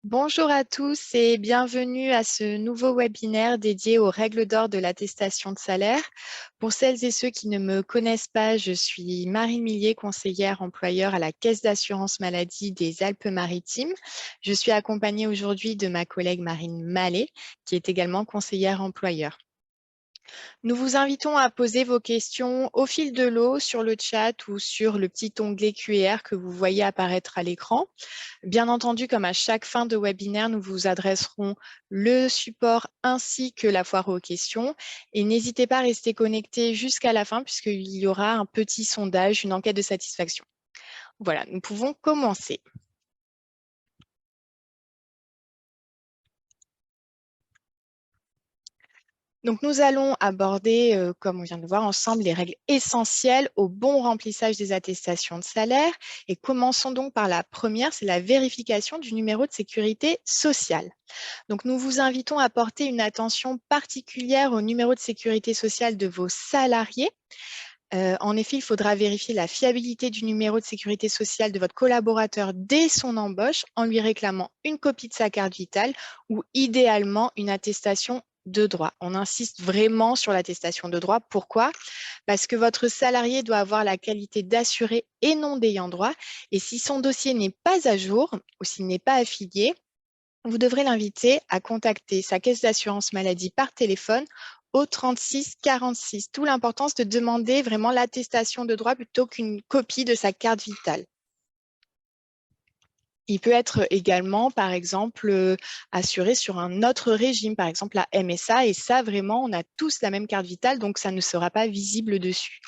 Bonjour à tous et bienvenue à ce nouveau webinaire dédié aux règles d'or de l'attestation de salaire. Pour celles et ceux qui ne me connaissent pas, je suis Marine Millier, conseillère employeur à la Caisse d'assurance maladie des Alpes-Maritimes. Je suis accompagnée aujourd'hui de ma collègue Marine Mallet, qui est également conseillère employeur. Nous vous invitons à poser vos questions au fil de l'eau sur le chat ou sur le petit onglet QR que vous voyez apparaître à l'écran. Bien entendu, comme à chaque fin de webinaire, nous vous adresserons le support ainsi que la foire aux questions. Et n'hésitez pas à rester connecté jusqu'à la fin puisqu'il y aura un petit sondage, une enquête de satisfaction. Voilà, nous pouvons commencer. Donc, nous allons aborder, comme on vient de voir ensemble, les règles essentielles au bon remplissage des attestations de salaire. Et commençons donc par la première, c'est la vérification du numéro de sécurité sociale. Donc, nous vous invitons à porter une attention particulière au numéro de sécurité sociale de vos salariés. En effet, il faudra vérifier la fiabilité du numéro de sécurité sociale de votre collaborateur dès son embauche en lui réclamant une copie de sa carte vitale ou idéalement une attestation de droit. On insiste vraiment sur l'attestation de droit. Pourquoi? Parce que votre salarié doit avoir la qualité d'assuré et non d'ayant droit. Et si son dossier n'est pas à jour ou s'il n'est pas affilié, vous devrez l'inviter à contacter sa caisse d'assurance maladie par téléphone au 36 46. D'où l'importance de demander vraiment l'attestation de droit plutôt qu'une copie de sa carte vitale. Il peut être également, par exemple, assuré sur un autre régime, par exemple la MSA, et ça, vraiment, on a tous la même carte vitale, donc ça ne sera pas visible dessus.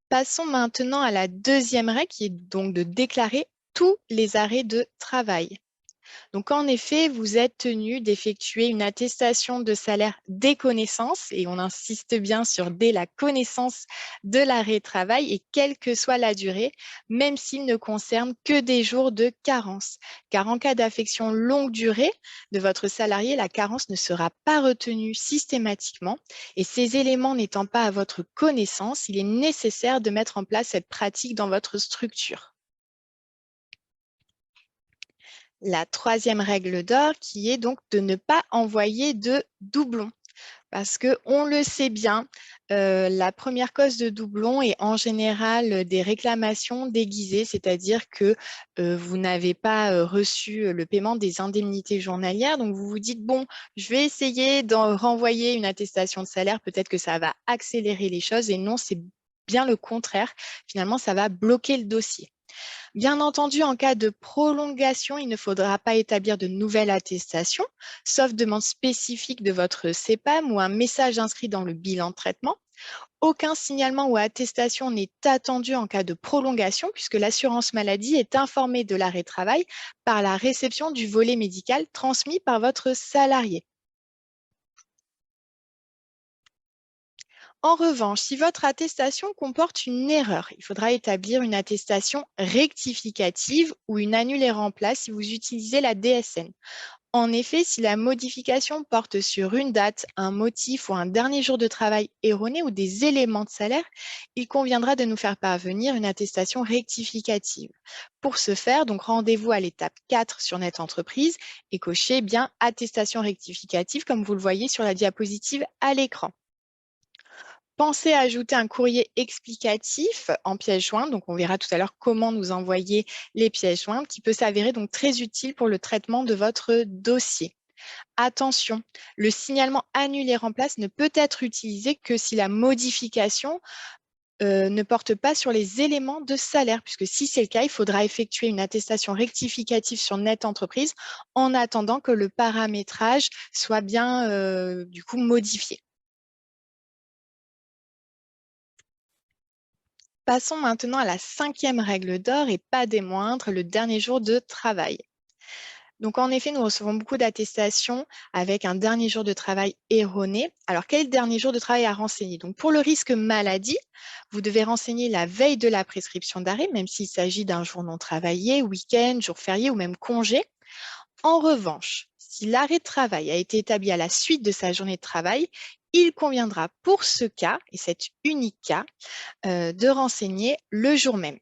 Passons maintenant à la deuxième règle, qui est donc de déclarer tous les arrêts de travail. Donc, en effet, vous êtes tenu d'effectuer une attestation de salaire dès connaissance, et on insiste bien sur dès la connaissance de l'arrêt de travail, et quelle que soit la durée, même s'il ne concerne que des jours de carence. Car en cas d'affection longue durée de votre salarié, la carence ne sera pas retenue systématiquement, et ces éléments n'étant pas à votre connaissance, il est nécessaire de mettre en place cette pratique dans votre structure. La troisième règle d'or qui est donc de ne pas envoyer de doublons. Parce qu'on le sait bien, la première cause de doublons est en général des réclamations déguisées, c'est-à-dire que vous n'avez pas reçu le paiement des indemnités journalières. Donc, vous vous dites, bon, je vais essayer d'en renvoyer une attestation de salaire, peut-être que ça va accélérer les choses. Et non, c'est bien le contraire. Finalement, ça va bloquer le dossier. Bien entendu, en cas de prolongation, il ne faudra pas établir de nouvelles attestations, sauf demande spécifique de votre CEPAM ou un message inscrit dans le bilan de traitement. Aucun signalement ou attestation n'est attendu en cas de prolongation puisque l'assurance maladie est informée de l'arrêt de travail par la réception du volet médical transmis par votre salarié. En revanche, si votre attestation comporte une erreur, il faudra établir une attestation rectificative ou une annule et remplace si vous utilisez la DSN. En effet, si la modification porte sur une date, un motif ou un dernier jour de travail erroné ou des éléments de salaire, il conviendra de nous faire parvenir une attestation rectificative. Pour ce faire, donc rendez-vous à l'étape 4 sur Net Entreprise et cochez bien attestation rectificative comme vous le voyez sur la diapositive à l'écran. Pensez à ajouter un courrier explicatif en pièce jointe. Donc, on verra tout à l'heure comment nous envoyer les pièces jointes qui peut s'avérer donc très utile pour le traitement de votre dossier. Attention, le signalement annulé remplace ne peut être utilisé que si la modification ne porte pas sur les éléments de salaire, puisque si c'est le cas, il faudra effectuer une attestation rectificative sur Net Entreprise en attendant que le paramétrage soit bien du coup modifié. Passons maintenant à la cinquième règle d'or et pas des moindres, le dernier jour de travail. Donc en effet, nous recevons beaucoup d'attestations avec un dernier jour de travail erroné. Alors quel est le dernier jour de travail à renseigner? Donc pour le risque maladie, vous devez renseigner la veille de la prescription d'arrêt, même s'il s'agit d'un jour non travaillé, week-end, jour férié ou même congé. En revanche, si l'arrêt de travail a été établi à la suite de sa journée de travail, il conviendra pour ce cas, et cet unique cas, de renseigner le jour même.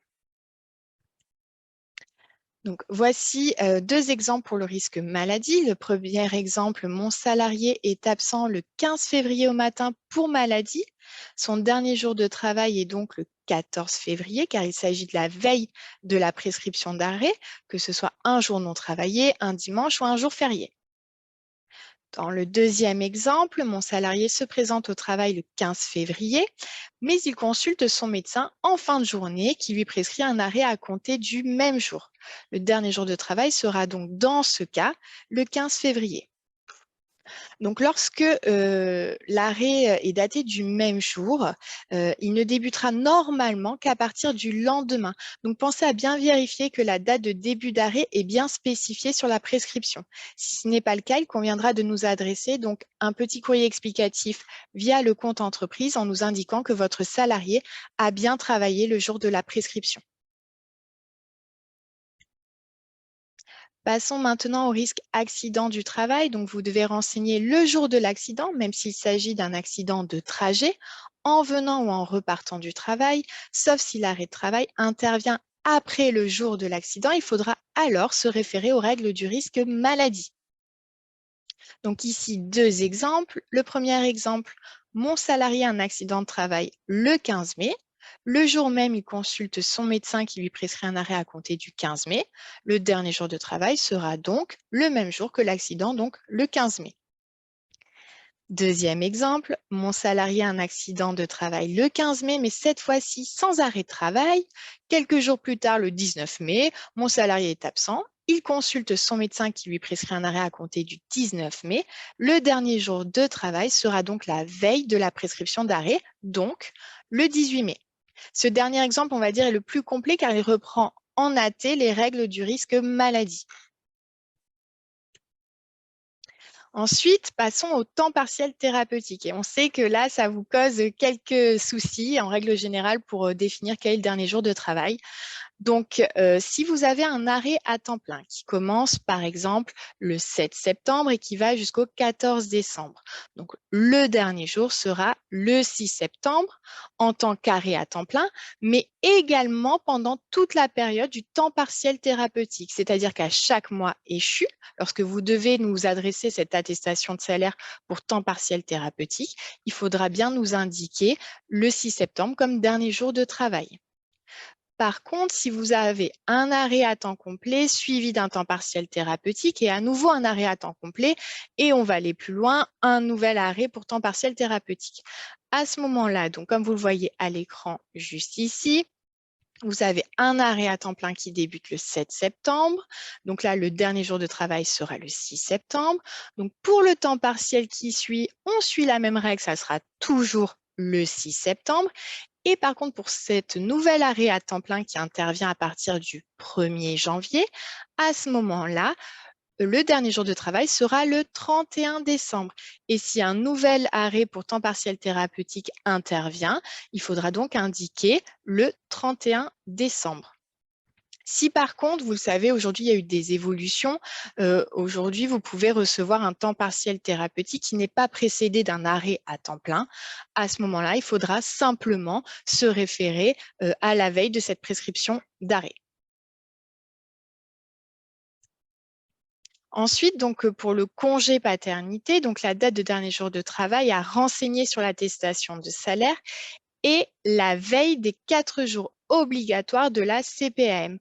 Donc, voici deux exemples pour le risque maladie. Le premier exemple, mon salarié est absent le 15 février au matin pour maladie. Son dernier jour de travail est donc le 14 février, car il s'agit de la veille de la prescription d'arrêt, que ce soit un jour non travaillé, un dimanche ou un jour férié. Dans le deuxième exemple, mon salarié se présente au travail le 15 février, mais il consulte son médecin en fin de journée qui lui prescrit un arrêt à compter du même jour. Le dernier jour de travail sera donc dans ce cas le 15 février. Donc, lorsque l'arrêt est daté du même jour, il ne débutera normalement qu'à partir du lendemain. Donc, pensez à bien vérifier que la date de début d'arrêt est bien spécifiée sur la prescription. Si ce n'est pas le cas, il conviendra de nous adresser donc un petit courrier explicatif via le compte entreprise en nous indiquant que votre salarié a bien travaillé le jour de la prescription. Passons maintenant au risque accident du travail. Donc, vous devez renseigner le jour de l'accident, même s'il s'agit d'un accident de trajet, en venant ou en repartant du travail, sauf si l'arrêt de travail intervient après le jour de l'accident. Il faudra alors se référer aux règles du risque maladie. Donc ici, deux exemples. Le premier exemple, mon salarié a un accident de travail le 15 mai. Le jour même, il consulte son médecin qui lui prescrit un arrêt à compter du 15 mai. Le dernier jour de travail sera donc le même jour que l'accident, donc le 15 mai. Deuxième exemple, mon salarié a un accident de travail le 15 mai, mais cette fois-ci sans arrêt de travail. Quelques jours plus tard, le 19 mai, mon salarié est absent. Il consulte son médecin qui lui prescrit un arrêt à compter du 19 mai. Le dernier jour de travail sera donc la veille de la prescription d'arrêt, donc le 18 mai. Ce dernier exemple, on va dire, est le plus complet car il reprend en AT les règles du risque maladie. Ensuite, passons au temps partiel thérapeutique. Et on sait que là, ça vous cause quelques soucis en règle générale pour définir quel est le dernier jour de travail. Donc, si vous avez un arrêt à temps plein qui commence par exemple le 7 septembre et qui va jusqu'au 14 décembre, donc le dernier jour sera le 6 septembre en tant qu'arrêt à temps plein, mais également pendant toute la période du temps partiel thérapeutique, c'est-à-dire qu'à chaque mois échu, lorsque vous devez nous adresser cette attestation de salaire pour temps partiel thérapeutique, il faudra bien nous indiquer le 6 septembre comme dernier jour de travail. Par contre, si vous avez un arrêt à temps complet suivi d'un temps partiel thérapeutique et à nouveau un arrêt à temps complet, et on va aller plus loin, un nouvel arrêt pour temps partiel thérapeutique. À ce moment-là, donc comme vous le voyez à l'écran juste ici, vous avez un arrêt à temps plein qui débute le 7 septembre. Donc là, le dernier jour de travail sera le 6 septembre. Donc pour le temps partiel qui suit, on suit la même règle, ça sera toujours le 6 septembre. Et par contre, pour cette nouvelle arrêt à temps plein qui intervient à partir du 1er janvier, à ce moment-là, le dernier jour de travail sera le 31 décembre. Et si un nouvel arrêt pour temps partiel thérapeutique intervient, il faudra donc indiquer le 31 décembre. Si par contre, vous le savez, aujourd'hui, il y a eu des évolutions. Aujourd'hui, vous pouvez recevoir un temps partiel thérapeutique qui n'est pas précédé d'un arrêt à temps plein. À ce moment-là, il faudra simplement se référer à la veille de cette prescription d'arrêt. Ensuite, donc, pour le congé paternité, donc la date de dernier jour de travail à renseigner sur l'attestation de salaire et la veille des 4 jours obligatoires de la CPAM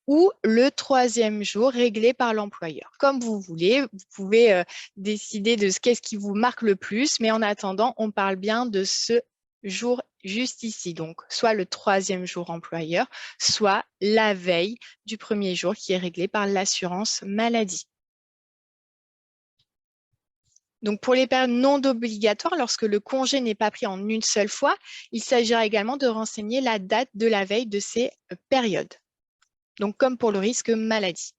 ou le 3e jour réglé par l'employeur. Comme vous voulez, vous pouvez décider de qu'est-ce qui vous marque le plus, mais en attendant, on parle bien de ce jour juste ici, donc soit le 3e jour employeur, soit la veille du 1er jour qui est réglé par l'assurance maladie. Donc, pour les périodes non obligatoires, lorsque le congé n'est pas pris en une seule fois, il s'agira également de renseigner la date de la veille de ces périodes. Donc, comme pour le risque maladie.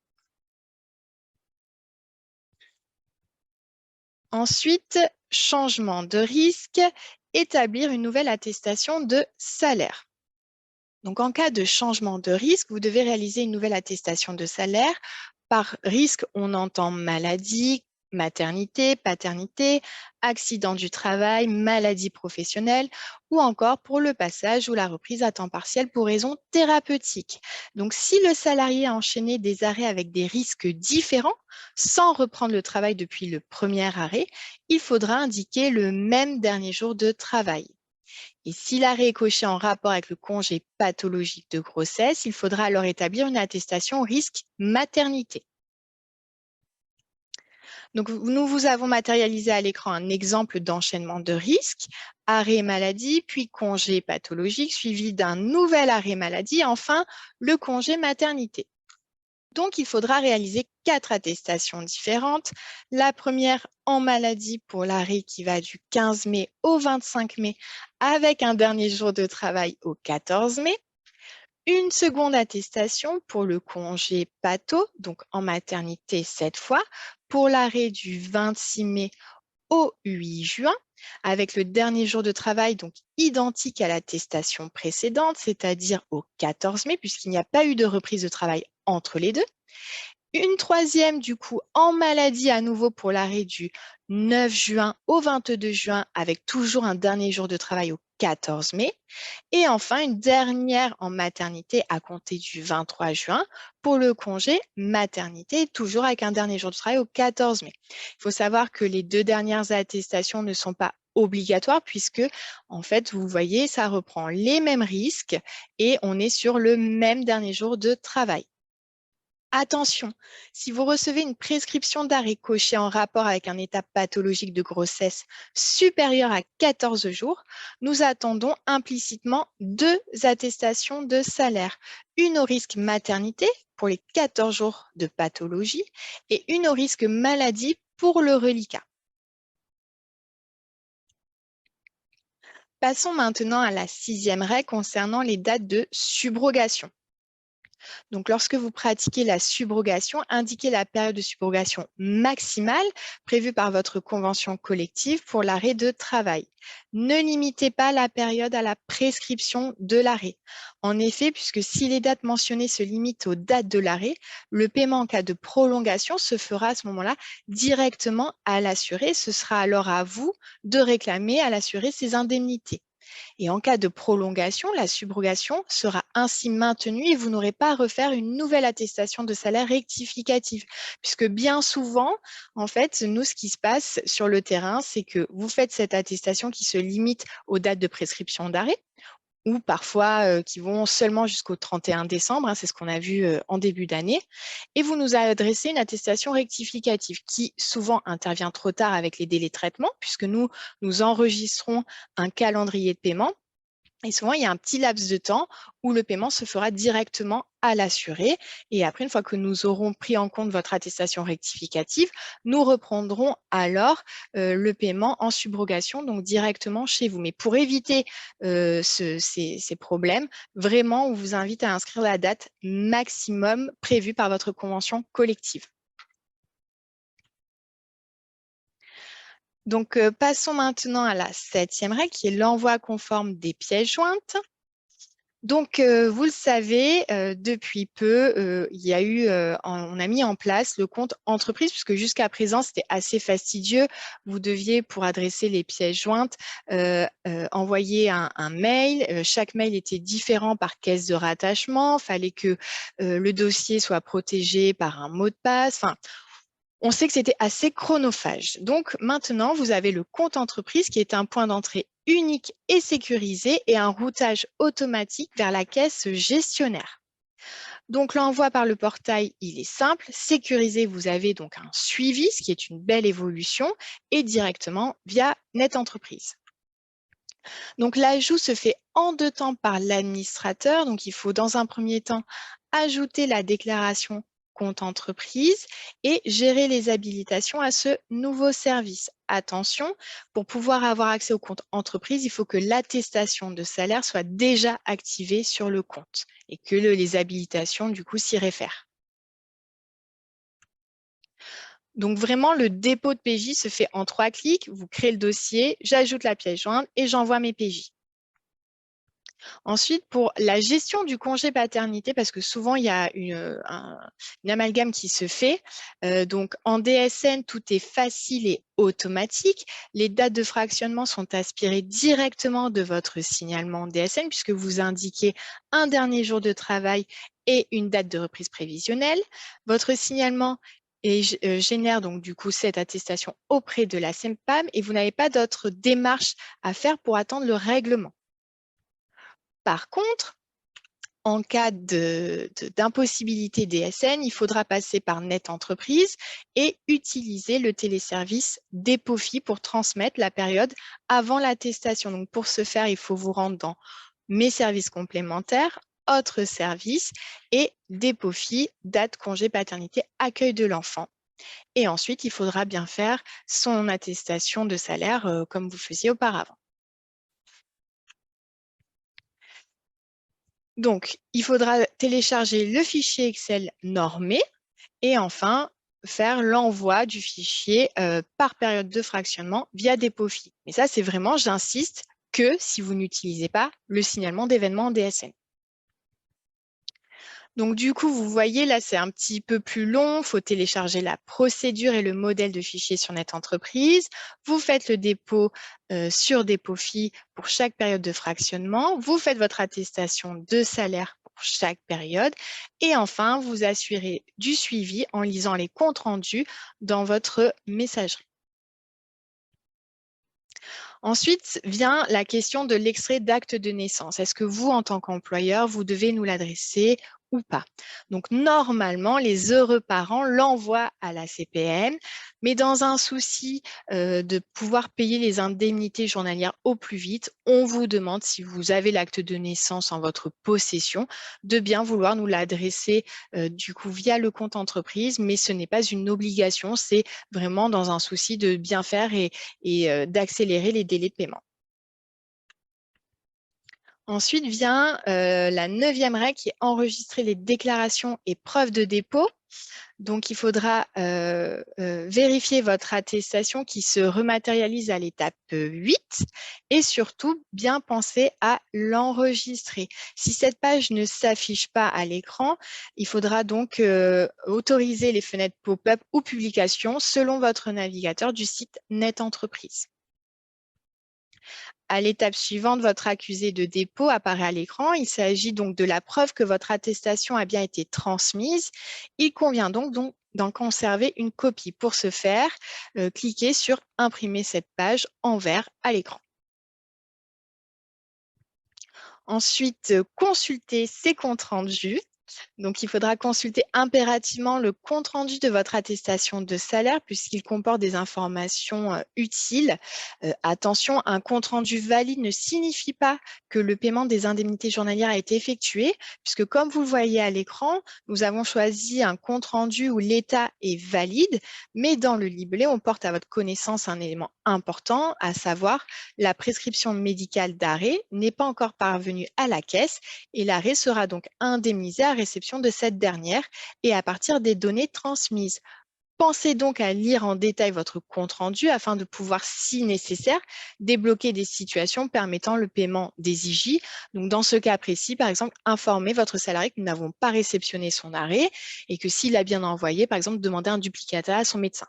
Ensuite, changement de risque, établir une nouvelle attestation de salaire. Donc, en cas de changement de risque, vous devez réaliser une nouvelle attestation de salaire. Par risque, on entend maladie, maternité, paternité, accident du travail, maladie professionnelle ou encore pour le passage ou la reprise à temps partiel pour raisons thérapeutiques. Donc, si le salarié a enchaîné des arrêts avec des risques différents sans reprendre le travail depuis le premier arrêt, il faudra indiquer le même dernier jour de travail. Et si l'arrêt est coché en rapport avec le congé pathologique de grossesse, il faudra alors établir une attestation risque maternité. Donc, nous vous avons matérialisé à l'écran un exemple d'enchaînement de risques, arrêt maladie, puis congé pathologique, suivi d'un nouvel arrêt maladie, enfin le congé maternité. Donc, il faudra réaliser 4 attestations différentes. La première en maladie pour l'arrêt qui va du 15 mai au 25 mai avec un dernier jour de travail au 14 mai. Une seconde attestation pour le congé patho, donc en maternité cette fois, pour l'arrêt du 26 mai au 8 juin, avec le dernier jour de travail donc identique à l'attestation précédente, c'est-à-dire au 14 mai, puisqu'il n'y a pas eu de reprise de travail entre les deux. Une troisième, du coup, en maladie à nouveau pour l'arrêt du 9 juin au 22 juin, avec toujours un dernier jour de travail au 14 mai. Et enfin, une dernière en maternité à compter du 23 juin pour le congé maternité, toujours avec un dernier jour de travail au 14 mai. Il faut savoir que les 2 dernières attestations ne sont pas obligatoires puisque, en fait, vous voyez, ça reprend les mêmes risques et on est sur le même dernier jour de travail. Attention, si vous recevez une prescription d'arrêt cochée en rapport avec un état pathologique de grossesse supérieur à 14 jours, nous attendons implicitement 2 attestations de salaire. Une au risque maternité pour les 14 jours de pathologie et une au risque maladie pour le reliquat. Passons maintenant à la 6e règle concernant les dates de subrogation. Donc, lorsque vous pratiquez la subrogation, indiquez la période de subrogation maximale prévue par votre convention collective pour l'arrêt de travail. Ne limitez pas la période à la prescription de l'arrêt. En effet, puisque si les dates mentionnées se limitent aux dates de l'arrêt, le paiement en cas de prolongation se fera à ce moment-là directement à l'assuré. Ce sera alors à vous de réclamer à l'assuré ses indemnités. Et en cas de prolongation, la subrogation sera ainsi maintenue et vous n'aurez pas à refaire une nouvelle attestation de salaire rectificative. Puisque bien souvent, en fait, nous, ce qui se passe sur le terrain, c'est que vous faites cette attestation qui se limite aux dates de prescription d'arrêt ou parfois qui vont seulement jusqu'au 31 décembre, hein, c'est ce qu'on a vu en début d'année. Et vous nous adressez une attestation rectificative qui souvent intervient trop tard avec les délais de traitement, puisque nous enregistrons un calendrier de paiement. Et souvent, il y a un petit laps de temps où le paiement se fera directement à l'assuré. Et après, une fois que nous aurons pris en compte votre attestation rectificative, nous reprendrons alors le paiement en subrogation, donc directement chez vous. Mais pour éviter ces problèmes, vraiment, on vous invite à inscrire la date maximum prévue par votre convention collective. Donc, passons maintenant à la 7e règle, qui est l'envoi conforme des pièces jointes. Donc, vous le savez, depuis peu, il y a eu, on a mis en place le compte entreprise, puisque jusqu'à présent, c'était assez fastidieux. Vous deviez, pour adresser les pièces jointes, envoyer un mail. Chaque mail était différent par caisse de rattachement. Il fallait que le dossier soit protégé par un mot de passe. Enfin, on sait que c'était assez chronophage. Donc maintenant, vous avez le compte entreprise qui est un point d'entrée unique et sécurisé et un routage automatique vers la caisse gestionnaire. Donc l'envoi par le portail, il est simple, sécurisé, vous avez donc un suivi, ce qui est une belle évolution, et directement via NetEntreprise. Donc l'ajout se fait en 2 temps par l'administrateur. Donc il faut dans un premier temps ajouter la déclaration compte entreprise et gérer les habilitations à ce nouveau service. Attention, pour pouvoir avoir accès au compte entreprise, il faut que l'attestation de salaire soit déjà activée sur le compte et que les habilitations du coup s'y réfèrent. Donc vraiment, le dépôt de PJ se fait en 3 clics. Vous créez le dossier, j'ajoute la pièce jointe et j'envoie mes PJ. Ensuite, pour la gestion du congé paternité, parce que souvent, il y a une amalgame qui se fait. Donc, en DSN, tout est facile et automatique. Les dates de fractionnement sont aspirées directement de votre signalement DSN, puisque vous indiquez un dernier jour de travail et une date de reprise prévisionnelle. Votre signalement génère donc du coup cette attestation auprès de la CEMPAM et vous n'avez pas d'autres démarches à faire pour attendre le règlement. Par contre, en cas d'impossibilité DSN, il faudra passer par Net Entreprise et utiliser le téléservice Dépôt-Fi pour transmettre la période avant l'attestation. Donc, pour ce faire, il faut vous rendre dans Mes services complémentaires, Autres services et Dépôt-Fi, date, congé, paternité, accueil de l'enfant. Et ensuite, il faudra bien faire son attestation de salaire comme vous faisiez auparavant. Donc, il faudra télécharger le fichier Excel normé et enfin faire l'envoi du fichier par période de fractionnement via Dépôt-Fi. Mais ça, c'est vraiment, j'insiste, que si vous n'utilisez pas le signalement d'événement en DSN. Donc, du coup, vous voyez, là, c'est un petit peu plus long. Il faut télécharger la procédure et le modèle de fichier sur Net Entreprise. Vous faites le dépôt sur Dépôt-Fi pour chaque période de fractionnement. Vous faites votre attestation de salaire pour chaque période. Et enfin, vous assurez du suivi en lisant les comptes rendus dans votre messagerie. Ensuite vient la question de l'extrait d'acte de naissance. Est-ce que vous, en tant qu'employeur, vous devez nous l'adresser ou pas? Donc, normalement, les heureux parents l'envoient à la CPM, mais dans un souci de pouvoir payer les indemnités journalières au plus vite, on vous demande, si vous avez l'acte de naissance en votre possession, de bien vouloir nous l'adresser du coup via le compte entreprise, mais ce n'est pas une obligation, c'est vraiment dans un souci de bien faire et d'accélérer les délais de paiement. Ensuite vient la 9e règle qui est enregistrer les déclarations et preuves de dépôt. Donc, il faudra vérifier votre attestation qui se rematérialise à l'étape 8 et surtout bien penser à l'enregistrer. Si cette page ne s'affiche pas à l'écran, il faudra donc autoriser les fenêtres pop-up ou publications selon votre navigateur du site Net Entreprise. À l'étape suivante, votre accusé de dépôt apparaît à l'écran. Il s'agit donc de la preuve que votre attestation a bien été transmise. Il convient donc d'en conserver une copie. Pour ce faire, cliquez sur « Imprimer cette page en vert à l'écran ». Ensuite, consultez ces comptes rendus. Donc, il faudra consulter impérativement le compte-rendu de votre attestation de salaire puisqu'il comporte des informations utiles. Attention, un compte-rendu valide ne signifie pas que le paiement des indemnités journalières a été effectué puisque, comme vous le voyez à l'écran, nous avons choisi un compte-rendu où l'état est valide, mais dans le libellé, on porte à votre connaissance un élément important, à savoir la prescription médicale d'arrêt n'est pas encore parvenue à la caisse et l'arrêt sera donc indemnisé à réception de cette dernière et à partir des données transmises. Pensez donc à lire en détail votre compte-rendu afin de pouvoir, si nécessaire, débloquer des situations permettant le paiement des IJ. Donc, dans ce cas précis, par exemple, informer votre salarié que nous n'avons pas réceptionné son arrêt et que s'il a bien envoyé, par exemple, demander un duplicata à son médecin.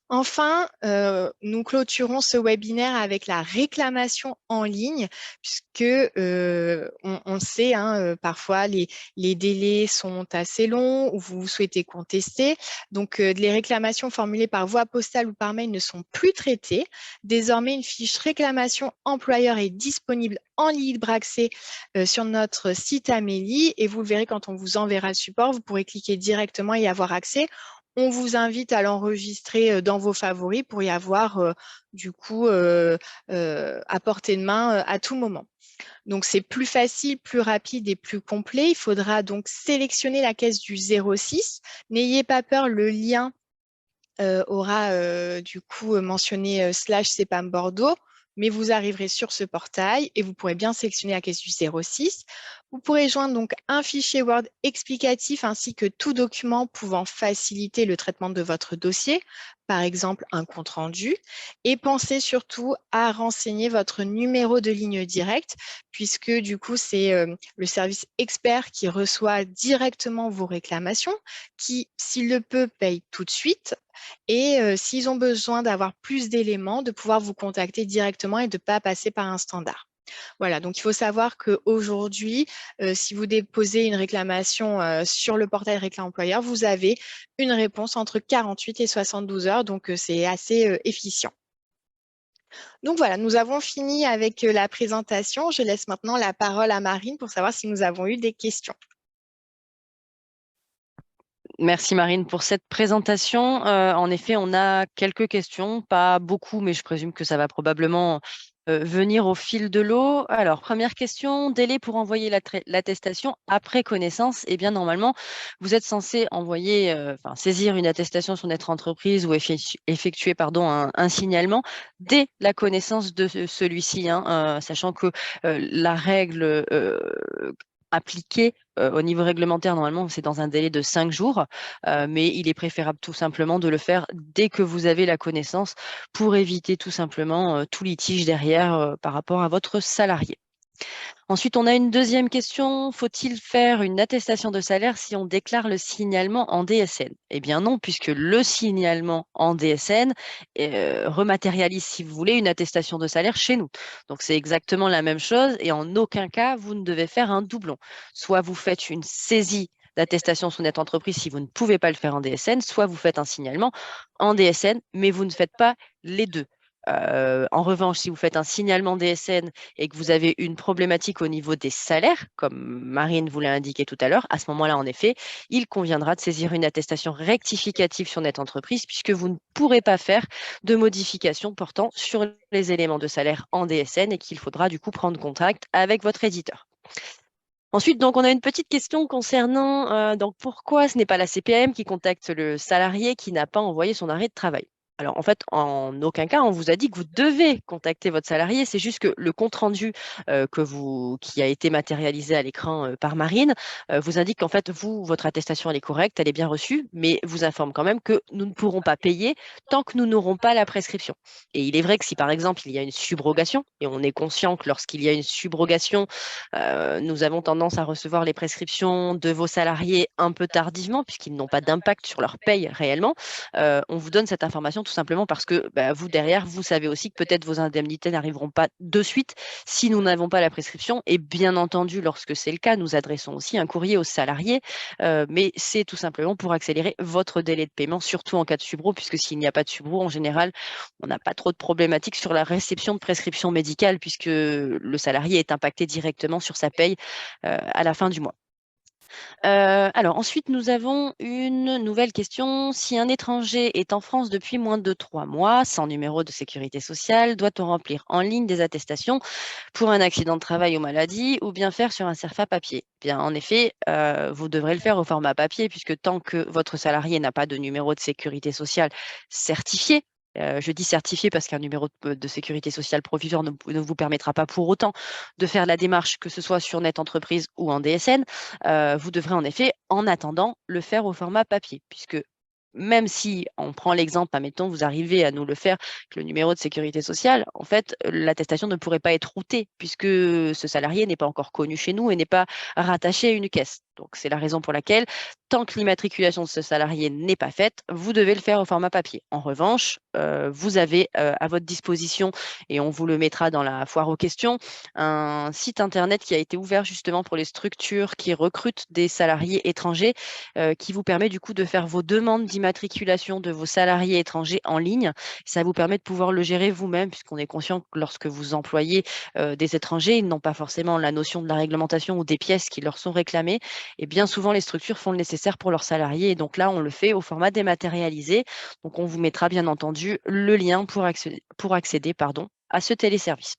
Enfin, nous clôturons ce webinaire avec la réclamation en ligne, puisque on sait, hein, parfois les délais sont assez longs ou vous souhaitez contester. Donc, les réclamations formulées par voie postale ou par mail ne sont plus traitées. Désormais, une fiche réclamation employeur est disponible en libre accès sur notre site Amélie et vous le verrez quand on vous enverra le support, vous pourrez cliquer directement et y avoir accès. On vous invite à l'enregistrer dans vos favoris pour y avoir du coup à portée de main à tout moment. Donc, c'est plus facile, plus rapide et plus complet. Il faudra donc sélectionner la caisse du 06. N'ayez pas peur, le lien aura du coup mentionné /CPAM Bordeaux. mais vous arriverez sur ce portail et vous pourrez bien sélectionner la caisse du 06. Vous pourrez joindre donc un fichier Word explicatif ainsi que tout document pouvant faciliter le traitement de votre dossier, par exemple un compte-rendu, et pensez surtout à renseigner votre numéro de ligne directe puisque du coup, c'est le service expert qui reçoit directement vos réclamations, qui, s'il le peut, paye tout de suite et s'ils ont besoin d'avoir plus d'éléments, de pouvoir vous contacter directement et de ne pas passer par un standard. Voilà, donc il faut savoir qu'aujourd'hui, si vous déposez une réclamation sur le portail Réclame Employeur, vous avez une réponse entre 48 et 72 heures, donc c'est assez efficient. Donc voilà, nous avons fini avec la présentation. Je laisse maintenant la parole à Marine pour savoir si nous avons eu des questions. Merci Marine pour cette présentation. En effet, on a quelques questions, pas beaucoup, mais je présume que ça va probablement venir au fil de l'eau. Alors, première question, délai pour envoyer l'attestation après connaissance. Eh bien, normalement, vous êtes censé envoyer, saisir une attestation sur notre entreprise ou effectuer un signalement dès la connaissance de celui-ci, hein, sachant que la règle appliquée au niveau réglementaire, normalement, c'est dans un délai de 5 jours, mais il est préférable tout simplement de le faire dès que vous avez la connaissance pour éviter tout simplement tout litige derrière par rapport à votre salarié. Ensuite, on a une deuxième question. Faut-il faire une attestation de salaire si on déclare le signalement en DSN? Eh bien non, puisque le signalement en DSN rematérialise, si vous voulez, une attestation de salaire chez nous. Donc, c'est exactement la même chose et en aucun cas, vous ne devez faire un doublon. Soit vous faites une saisie d'attestation sous notre entreprise si vous ne pouvez pas le faire en DSN, soit vous faites un signalement en DSN, mais vous ne faites pas les deux. En revanche, si vous faites un signalement DSN et que vous avez une problématique au niveau des salaires, comme Marine vous l'a indiqué tout à l'heure, à ce moment-là, en effet, il conviendra de saisir une attestation rectificative sur notre entreprise puisque vous ne pourrez pas faire de modification portant sur les éléments de salaire en DSN et qu'il faudra du coup prendre contact avec votre éditeur. Ensuite, donc, on a une petite question concernant donc pourquoi ce n'est pas la CPM qui contacte le salarié qui n'a pas envoyé son arrêt de travail. Alors, en fait, en aucun cas, on vous a dit que vous devez contacter votre salarié. C'est juste que le compte-rendu qui a été matérialisé à l'écran par Marine vous indique qu'en fait, votre attestation, elle est correcte, elle est bien reçue, mais vous informe quand même que nous ne pourrons pas payer tant que nous n'aurons pas la prescription. Et il est vrai que si, par exemple, il y a une subrogation, et on est conscient que lorsqu'il y a une subrogation, nous avons tendance à recevoir les prescriptions de vos salariés un peu tardivement, puisqu'ils n'ont pas d'impact sur leur paye réellement. On vous donne cette information tout simplement parce que vous, derrière, vous savez aussi que peut-être vos indemnités n'arriveront pas de suite si nous n'avons pas la prescription. Et bien entendu, lorsque c'est le cas, nous adressons aussi un courrier aux salariés, mais c'est tout simplement pour accélérer votre délai de paiement, surtout en cas de subro, puisque s'il n'y a pas de subro, en général, on n'a pas trop de problématiques sur la réception de prescriptions médicales, puisque le salarié est impacté directement sur sa paye à la fin du mois. Alors ensuite, nous avons une nouvelle question. Si un étranger est en France depuis moins de 3 mois, sans numéro de sécurité sociale, doit-on remplir en ligne des attestations pour un accident de travail ou maladie ou bien faire sur un CERFA papier? Bien, en effet, vous devrez le faire au format papier puisque tant que votre salarié n'a pas de numéro de sécurité sociale certifié, je dis certifié parce qu'un numéro de sécurité sociale provisoire ne vous permettra pas pour autant de faire la démarche, que ce soit sur Net Entreprise ou en DSN. Vous devrez en effet, en attendant, le faire au format papier, puisque même si on prend l'exemple, admettons, vous arrivez à nous le faire avec le numéro de sécurité sociale, en fait, l'attestation ne pourrait pas être routée puisque ce salarié n'est pas encore connu chez nous et n'est pas rattaché à une caisse. Donc, c'est la raison pour laquelle, tant que l'immatriculation de ce salarié n'est pas faite, vous devez le faire au format papier. En revanche, vous avez à votre disposition, et on vous le mettra dans la foire aux questions, un site internet qui a été ouvert justement pour les structures qui recrutent des salariés étrangers, qui vous permet du coup de faire vos demandes d'immatriculation de vos salariés étrangers en ligne. Ça vous permet de pouvoir le gérer vous-même, puisqu'on est conscient que lorsque vous employez des étrangers, ils n'ont pas forcément la notion de la réglementation ou des pièces qui leur sont réclamées. Et bien souvent, les structures font le nécessaire pour leurs salariés. Et donc là, on le fait au format dématérialisé. Donc, on vous mettra bien entendu le lien pour accéder à ce téléservice.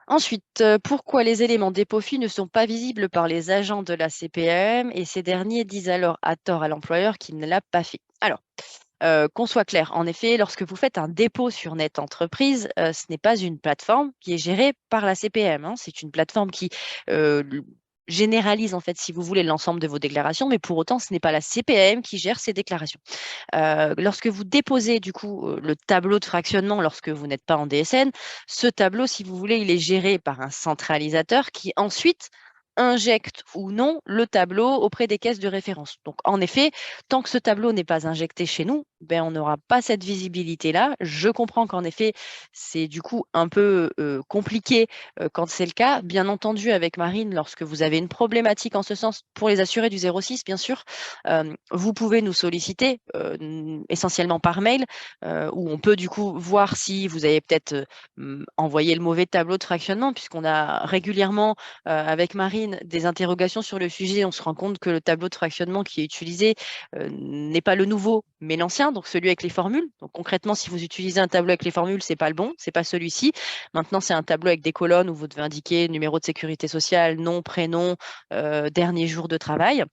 Ensuite, pourquoi les éléments d'EPOFI ne sont pas visibles par les agents de la CPAM et ces derniers disent alors à tort à l'employeur qu'il ne l'a pas fait? Alors, Qu'on soit clair, en effet, lorsque vous faites un dépôt sur Net Entreprise, ce n'est pas une plateforme qui est gérée par la CPM, hein. C'est une plateforme qui généralise, en fait, si vous voulez, l'ensemble de vos déclarations, mais pour autant, ce n'est pas la CPM qui gère ces déclarations. Lorsque vous déposez, du coup, le tableau de fractionnement lorsque vous n'êtes pas en DSN, ce tableau, si vous voulez, il est géré par un centralisateur qui ensuite injecte ou non le tableau auprès des caisses de référence. Donc, en effet, tant que ce tableau n'est pas injecté chez nous, ben, on n'aura pas cette visibilité-là. Je comprends qu'en effet, c'est du coup un peu compliqué quand c'est le cas. Bien entendu, avec Marine, lorsque vous avez une problématique en ce sens, pour les assurés du 06, bien sûr, vous pouvez nous solliciter essentiellement par mail, où on peut du coup voir si vous avez peut-être envoyé le mauvais tableau de fractionnement, puisqu'on a régulièrement avec Marine des interrogations sur le sujet. On se rend compte que le tableau de fractionnement qui est utilisé n'est pas le nouveau, mais l'ancien, donc celui avec les formules. Donc concrètement, si vous utilisez un tableau avec les formules, c'est pas le bon, c'est pas celui-ci. Maintenant, c'est un tableau avec des colonnes où vous devez indiquer numéro de sécurité sociale, nom, prénom, dernier jour de travail.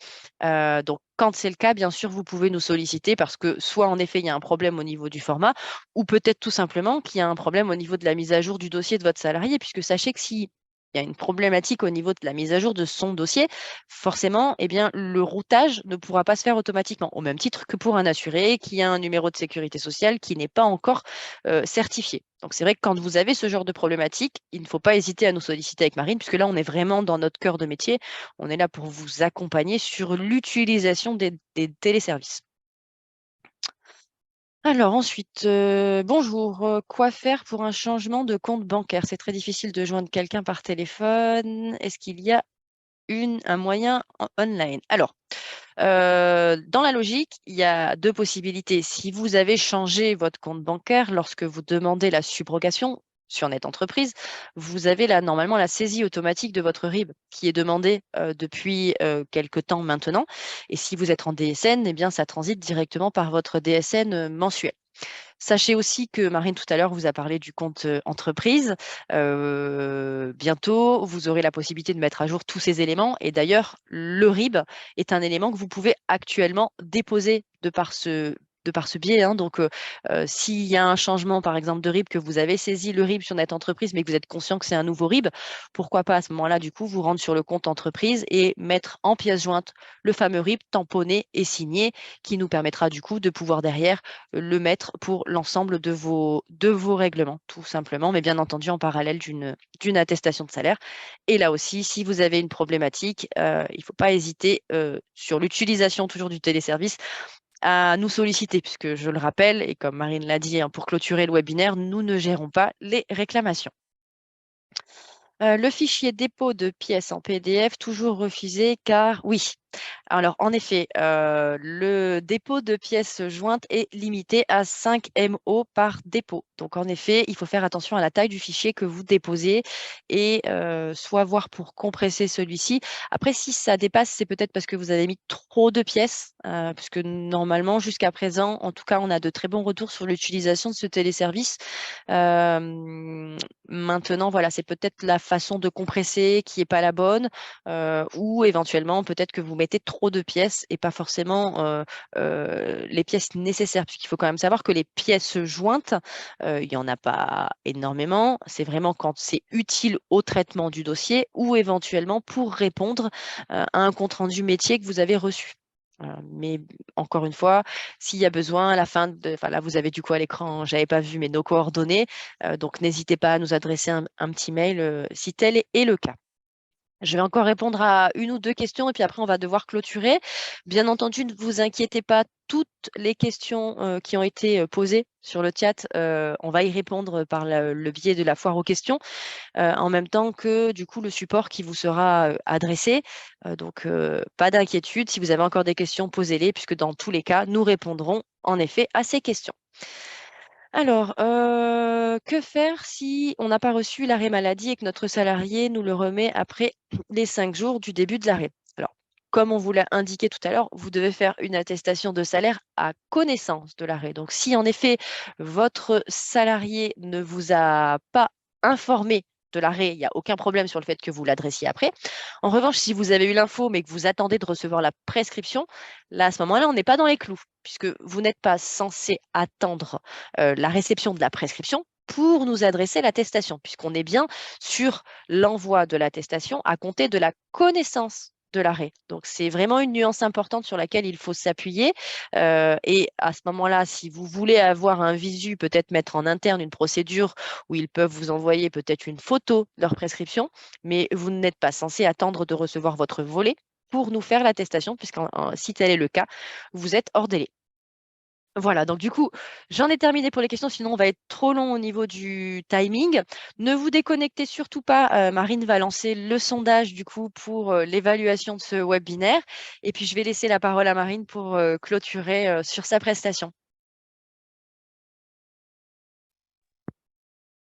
Donc, quand c'est le cas, bien sûr, vous pouvez nous solliciter parce que soit en effet, il y a un problème au niveau du format, ou peut-être tout simplement qu'il y a un problème au niveau de la mise à jour du dossier de votre salarié, puisque sachez que si il y a une problématique au niveau de la mise à jour de son dossier, forcément, eh bien, le routage ne pourra pas se faire automatiquement, au même titre que pour un assuré qui a un numéro de sécurité sociale qui n'est pas encore certifié. Donc, c'est vrai que quand vous avez ce genre de problématique, il ne faut pas hésiter à nous solliciter avec Marine, puisque là, on est vraiment dans notre cœur de métier. On est là pour vous accompagner sur l'utilisation des téléservices. Alors ensuite, bonjour, quoi faire pour un changement de compte bancaire? C'est très difficile de joindre quelqu'un par téléphone. Est-ce qu'il y a un moyen online? Alors, dans la logique, il y a 2 possibilités. Si vous avez changé votre compte bancaire lorsque vous demandez la subrogation sur Net Entreprise, vous avez là normalement la saisie automatique de votre RIB qui est demandée, depuis, quelque temps maintenant, et si vous êtes en DSN, eh bien ça transite directement par votre DSN, mensuel. Sachez aussi que Marine, tout à l'heure, vous a parlé du compte entreprise. Bientôt, vous aurez la possibilité de mettre à jour tous ces éléments. Et d'ailleurs, le RIB est un élément que vous pouvez actuellement déposer de par ce biais, hein. Donc, s'il y a un changement, par exemple, de RIB, que vous avez saisi le RIB sur notre entreprise, mais que vous êtes conscient que c'est un nouveau RIB, pourquoi pas à ce moment-là, du coup, vous rendre sur le compte entreprise et mettre en pièce jointe le fameux RIB tamponné et signé qui nous permettra, du coup, de pouvoir derrière le mettre pour l'ensemble de vos règlements, tout simplement, mais bien entendu en parallèle d'une attestation de salaire. Et là aussi, si vous avez une problématique, il ne faut pas hésiter sur l'utilisation toujours du téléservice à nous solliciter, puisque je le rappelle, et comme Marine l'a dit, hein, pour clôturer le webinaire, nous ne gérons pas les réclamations. Le fichier dépôt de pièces en PDF toujours refusé car oui. Alors en effet, le dépôt de pièces jointes est limité à 5 MO par dépôt. Donc en effet, il faut faire attention à la taille du fichier que vous déposez et soit voir pour compresser celui-ci. Après, si ça dépasse, c'est peut-être parce que vous avez mis trop de pièces, puisque normalement, jusqu'à présent, en tout cas, on a de très bons retours sur l'utilisation de ce téléservice. Maintenant, voilà, c'est peut-être la façon de compresser qui est pas la bonne, ou éventuellement peut-être que vous mettez trop de pièces et pas forcément les pièces nécessaires, puisqu'il faut quand même savoir que les pièces jointes, il n'y en a pas énormément. C'est vraiment quand c'est utile au traitement du dossier ou éventuellement pour répondre à un compte-rendu métier que vous avez reçu. Mais encore une fois, s'il y a besoin, à la fin enfin là, vous avez du coup à l'écran, j'avais pas vu, mais nos coordonnées. Donc, n'hésitez pas à nous adresser un petit mail si tel est le cas. Je vais encore répondre à une ou deux questions et puis après, on va devoir clôturer. Bien entendu, ne vous inquiétez pas, toutes les questions qui ont été posées sur le chat, on va y répondre par le biais de la foire aux questions, en même temps que du coup le support qui vous sera adressé. Donc, pas d'inquiétude. Si vous avez encore des questions, posez-les, puisque dans tous les cas, nous répondrons en effet à ces questions. Alors, que faire si on n'a pas reçu l'arrêt maladie et que notre salarié nous le remet après les 5 jours du début de l'arrêt? Alors, comme on vous l'a indiqué tout à l'heure, vous devez faire une attestation de salaire à connaissance de l'arrêt. Donc, si en effet votre salarié ne vous a pas informé de l'arrêt, il n'y a aucun problème sur le fait que vous l'adressiez après. En revanche, si vous avez eu l'info, mais que vous attendez de recevoir la prescription, là, à ce moment-là, on n'est pas dans les clous, puisque vous n'êtes pas censé attendre la réception de la prescription pour nous adresser l'attestation, puisqu'on est bien sur l'envoi de l'attestation à compter de la connaissance de l'arrêt. Donc, c'est vraiment une nuance importante sur laquelle il faut s'appuyer. Et à ce moment-là, si vous voulez avoir un visu, peut-être mettre en interne une procédure où ils peuvent vous envoyer peut-être une photo de leur prescription, mais vous n'êtes pas censé attendre de recevoir votre volet pour nous faire l'attestation, puisque si tel est le cas, vous êtes hors délai. Voilà, donc du coup, j'en ai terminé pour les questions, sinon on va être trop long au niveau du timing. Ne vous déconnectez surtout pas, Marine va lancer le sondage du coup pour l'évaluation de ce webinaire. Et puis je vais laisser la parole à Marine pour clôturer sur sa prestation.